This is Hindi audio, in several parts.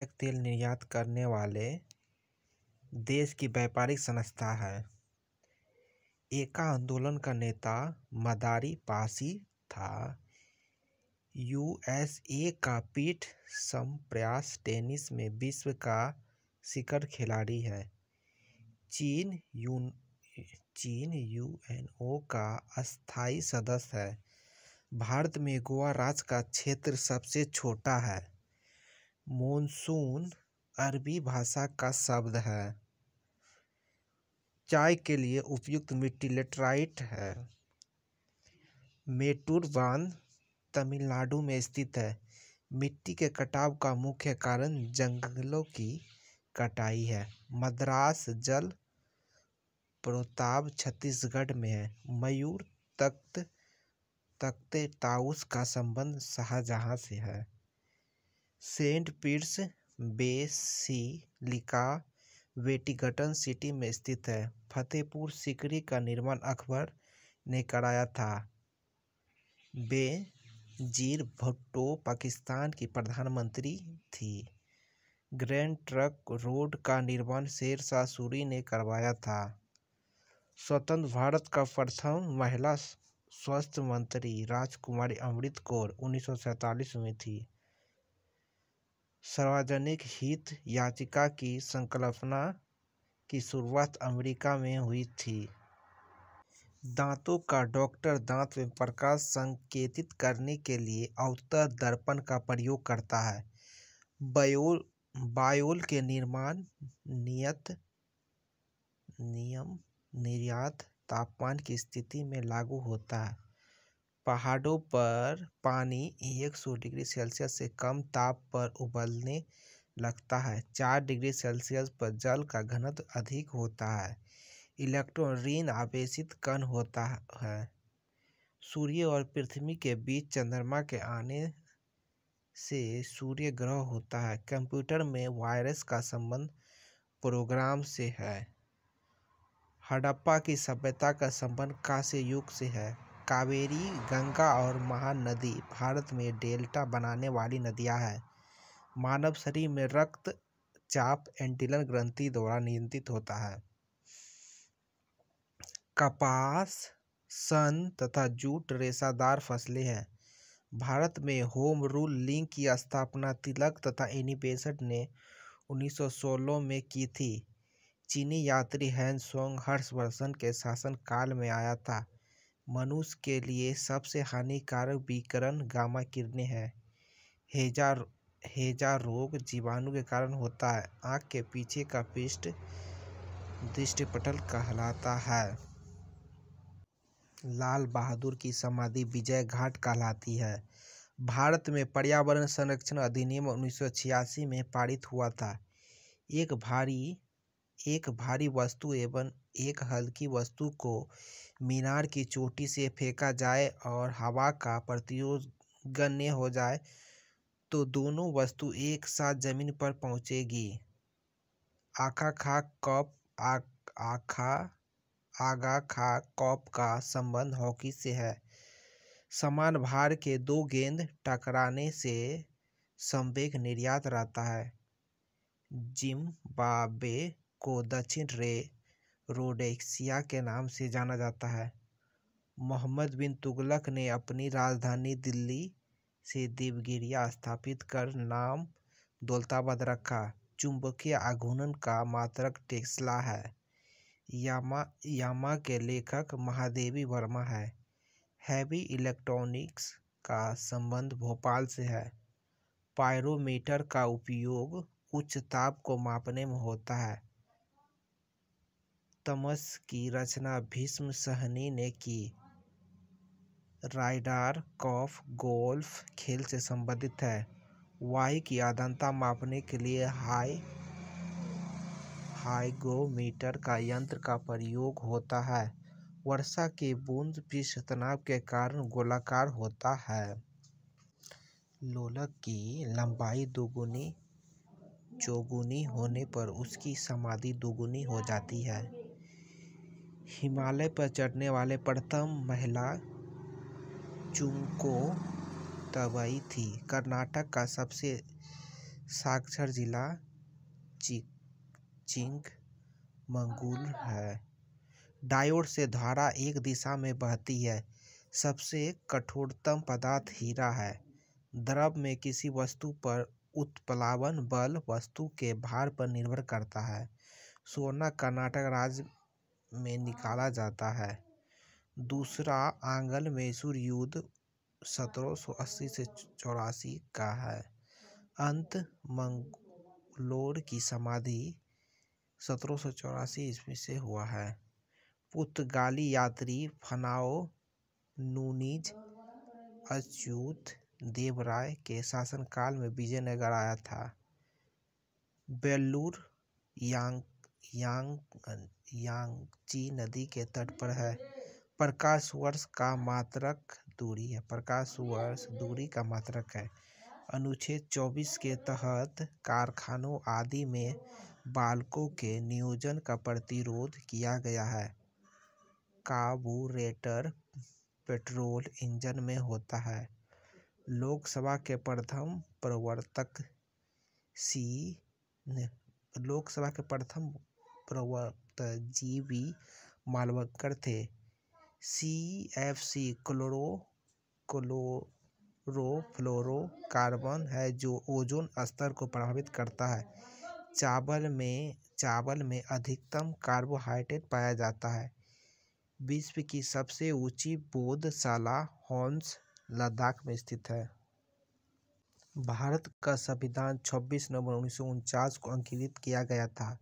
तेल निर्यात करने वाले देश की व्यापारिक संस्था है। एका आंदोलन का नेता मदारी पासी था। यूएसए का पीट समप्रयास टेनिस में विश्व का शिखर खिलाड़ी है। चीन यूएनओ का अस्थायी सदस्य है। भारत में गोवा राज्य का क्षेत्र सबसे छोटा है। मॉनसून अरबी भाषा का शब्द है। चाय के लिए उपयुक्त मिट्टी लेटराइट है। मेट्टूर बांध तमिलनाडु में स्थित है। मिट्टी के कटाव का मुख्य कारण जंगलों की कटाई है। मद्रास जल प्रताप छत्तीसगढ़ में है। मयूर तख्ते ताउस का संबंध शाहजहां से है। Saint Peter's Basilica Vatican City में स्थित है। फतेहपुर सीकरी का निर्माण अकबर ने कराया था। बेनजीर भुट्टो पाकिस्तान की प्रधानमंत्री थी। ग्रैंड ट्रंक रोड का निर्माण शेर शाह सूरी ने करवाया था। स्वतंत्र भारत का प्रथम महिला स्वास्थ्य मंत्री राजकुमारी अमृत कौर 1947 में थी। सार्वजनिक हित याचिका की संकल्पना की शुरुआत अमेरिका में हुई थी। दांतों का डॉक्टर दांत में प्रकाश संकेतित करने के लिए अवतल दर्पण का प्रयोग करता है। बायोल के नियम निर्यात तापमान की स्थिति में लागू होता है। पहाड़ों पर पानी 100 डिग्री सेल्सियस से कम ताप पर उबलने लगता है। 4 डिग्री सेल्सियस पर जल का घनत्व अधिक होता है। इलेक्ट्रॉन ऋण आवेशित कण होता है। सूर्य और पृथ्वी के बीच चंद्रमा के आने से सूर्य ग्रह होता है। कंप्यूटर में वायरस का संबंध प्रोग्राम से है। हड़प्पा की सभ्यता का संबंध कांस्य युग से है। कावेरी, गंगा और महानदी भारत में डेल्टा बनाने वाली नदियां हैं। मानव शरीर में रक्तचाप एड्रिनल ग्रंथि द्वारा नियंत्रित होता है। कपास, सन तथा जूट रेशेदार फसलें हैं। भारत में होम रूल लीग की स्थापना तिलक तथा एनी बेसेंट ने 1916 में की थी। चीनी यात्री ह्वेनसांग हर्षवर्धन के शासनकाल में आया था। मनुष्य के लिए सबसे हानिकारक विकिरण गामा किरणें हैं। हैजा रोग जीवाणु के कारण होता है। आँख के पीछे का पृष्ठ दृष्टिपटल कहलाता है। लाल बहादुर की समाधि विजय घाट कहलाती है। भारत में पर्यावरण संरक्षण अधिनियम 1986 में पारित हुआ था। एक भारी वस्तु एवं एक हल्की वस्तु को मीनार की चोटी से फेंका जाए और हवा का प्रतिरोध हो जाए तो दोनों वस्तु एक साथ जमीन पर पहुंचेगी। आगा खा कॉप का संबंध हॉकी से है। समान भार के दो गेंद टकराने से संवेग निर्यात रहता है। जिम्बाब्वे को दक्षिण रोडेशिया के नाम से जाना जाता है। मोहम्मद बिन तुगलक ने अपनी राजधानी दिल्ली से देवगिरिया स्थापित कर नाम दौलताबाद रखा। चुंबकीय आघूर्ण का मात्रक टेस्ला है। यामा के लेखक महादेवी वर्मा है। हैवी इलेक्ट्रॉनिक्स का संबंध भोपाल से है। पायरोमीटर का उपयोग उच्च ताप को मापने में होता है। तमस की रचना भीष्म सहनी ने की। राइडर कप गोल्फ खेल से संबंधित है। वायु की आर्द्रता मापने के लिए हाइग्रोमीटर का यंत्र का प्रयोग होता है। वर्षा की बूंद पृष्ठ तनाव के कारण गोलाकार होता है। लोलक की लंबाई चौगुनी होने पर उसकी समाधि दुगुनी हो जाती है। हिमालय पर चढ़ने वाली प्रथम महिला चुंको तबई थी। कर्नाटक का सबसे साक्षर जिला चिकमंगलूर है। डायोड से धारा एक दिशा में बहती है। सबसे कठोरतम पदार्थ हीरा है। द्रव में किसी वस्तु पर उत्प्लावन बल वस्तु के भार पर निर्भर करता है। सोना कर्नाटक राज्य में निकाला जाता है। दूसरा आंग्ल मैसूर युद्ध 1780 से 84 का है। अंत मंगलोर की समाधि 1784 ईस्वी से हुआ है। पुर्तगाली यात्री फर्नाओ नूनीज अच्युत देवराय के शासनकाल में विजयनगर आया था। वेल्लूर यांगची नदी के तट पर है। प्रकाश वर्ष का मात्रक दूरी है। प्रकाश वर्ष दूरी का मात्रक है। अनुच्छेद 24 के तहत कारखानों आदि में बालकों के नियोजन का प्रतिरोध किया गया है। कार्बोरेटर पेट्रोल इंजन में होता है। लोकसभा के प्रथम प्रवर्तक जीवी मालवणकर थे। CFC क्लोरोफ्लोरोकार्बन है जो ओजोन स्तर को प्रभावित करता है। चावल में अधिकतम कार्बोहाइड्रेट पाया जाता है। विश्व की सबसे ऊंची पौधशाला हॉर्न्स लद्दाख में स्थित है। भारत का संविधान 26 नवंबर 1949 को अंकित किया गया था।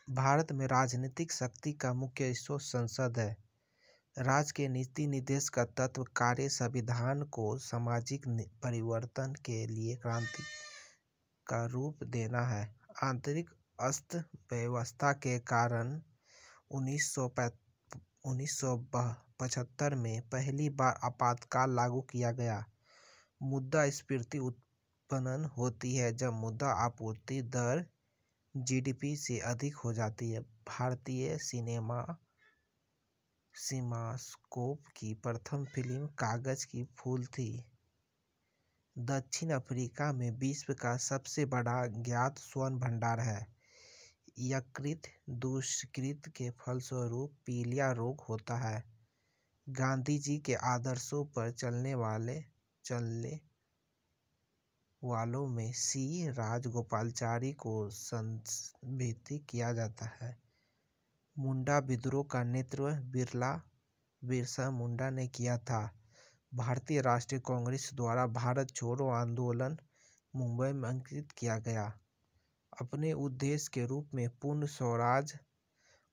भारत में राजनीतिक शक्ति का मुख्य स्रोत संसद है। राज्य के नीति निर्देश का तत्व कार्य संविधान को सामाजिक परिवर्तन के लिए क्रांति का रूप देना है। आंतरिक अस्त व्यवस्था के कारण 1975 में पहली बार आपातकाल लागू किया गया। मुद्रास्फीति उत्पन्न होती है जब मुद्रा आपूर्ति दर GDP से अधिक हो जाती है। भारतीय सिनेमास्कोप की प्रथम फिल्म कागज की फूल थी। दक्षिण अफ्रीका में विश्व का सबसे बड़ा ज्ञात स्वर्ण भंडार है। यकृत दुष्कृत के फलस्वरूप पीलिया रोग होता है। गांधी जी के आदर्शों पर चलने वालों में C राजगोपालाचारी को संदर्भित किया जाता है। मुंडा विद्रोह का नेतृत्व बिरसा मुंडा ने किया था। भारतीय राष्ट्रीय कांग्रेस द्वारा भारत छोड़ो आंदोलन मुंबई में अंकित किया गया। अपने उद्देश्य के रूप में पूर्ण स्वराज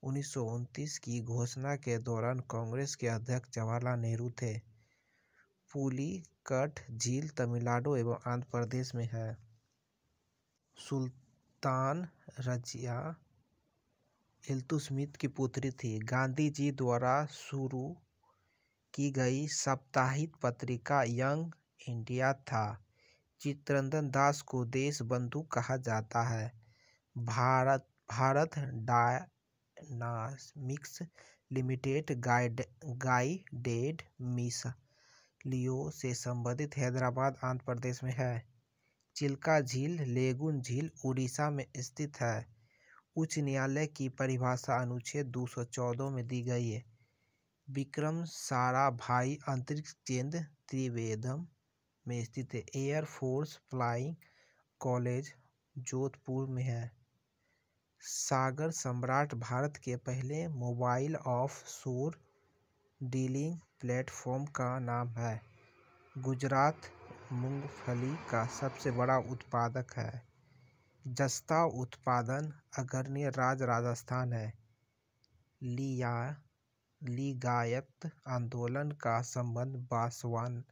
1929 की घोषणा के दौरान कांग्रेस के अध्यक्ष जवाहरलाल नेहरू थे। पुलिकट झील तमिलनाडु एवं आंध्र प्रदेश में है। सुल्तान रजिया इल्तुतमिश की पुत्री थी। गांधी जी द्वारा शुरू की गई साप्ताहिक पत्रिका यंग इंडिया था। चित्तरंजन दास को देश बंधु कहा जाता है। भारत डायनामिक्स लिमिटेड गाइडेड मिसाइलों से संबंधित हैदराबाद आंध्र प्रदेश में है। चिल्का झील लेगुन झील उड़ीसा में स्थित है। उच्च न्यायालय की परिभाषा अनुच्छेद 214 में दी गई है। विक्रम साराभाई अंतरिक्ष केंद्र त्रिवेंद्रम में स्थित है। Air force flying college Jodhpur में है। सागर सम्राट भारत के पहले मोबाइल ऑफ शोर डीलिंग प्लेटफॉर्म का नाम है। गुजरात मूंगफली का सबसे बड़ा उत्पादक है। जस्ता उत्पादन अग्रणी राज्य राजस्थान है। लिंगायत आंदोलन का संबंध बसवाना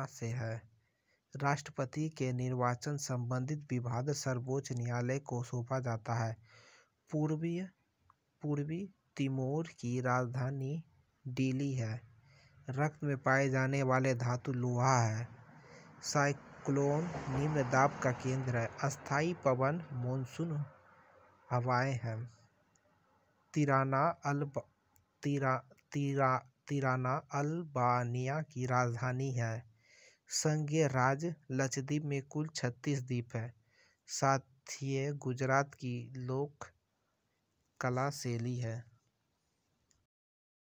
से है। राष्ट्रपति के निर्वाचन संबंधित विवाद सर्वोच्च न्यायालय को सौंपा जाता है। पूर्वी तिमोर की राजधानी डिली है। रक्त में पाए जाने वाले धातु लोहा है। साइक्लोन निम्न दाब का केंद्र है। अस्थायी पवन मानसून हवाएं हैं। तिराना अल्बानिया की राजधानी है। संघीय राज्य लक्षद्वीप में कुल 36 द्वीप हैं। साथ ही गुजरात की लोक कला शैली है।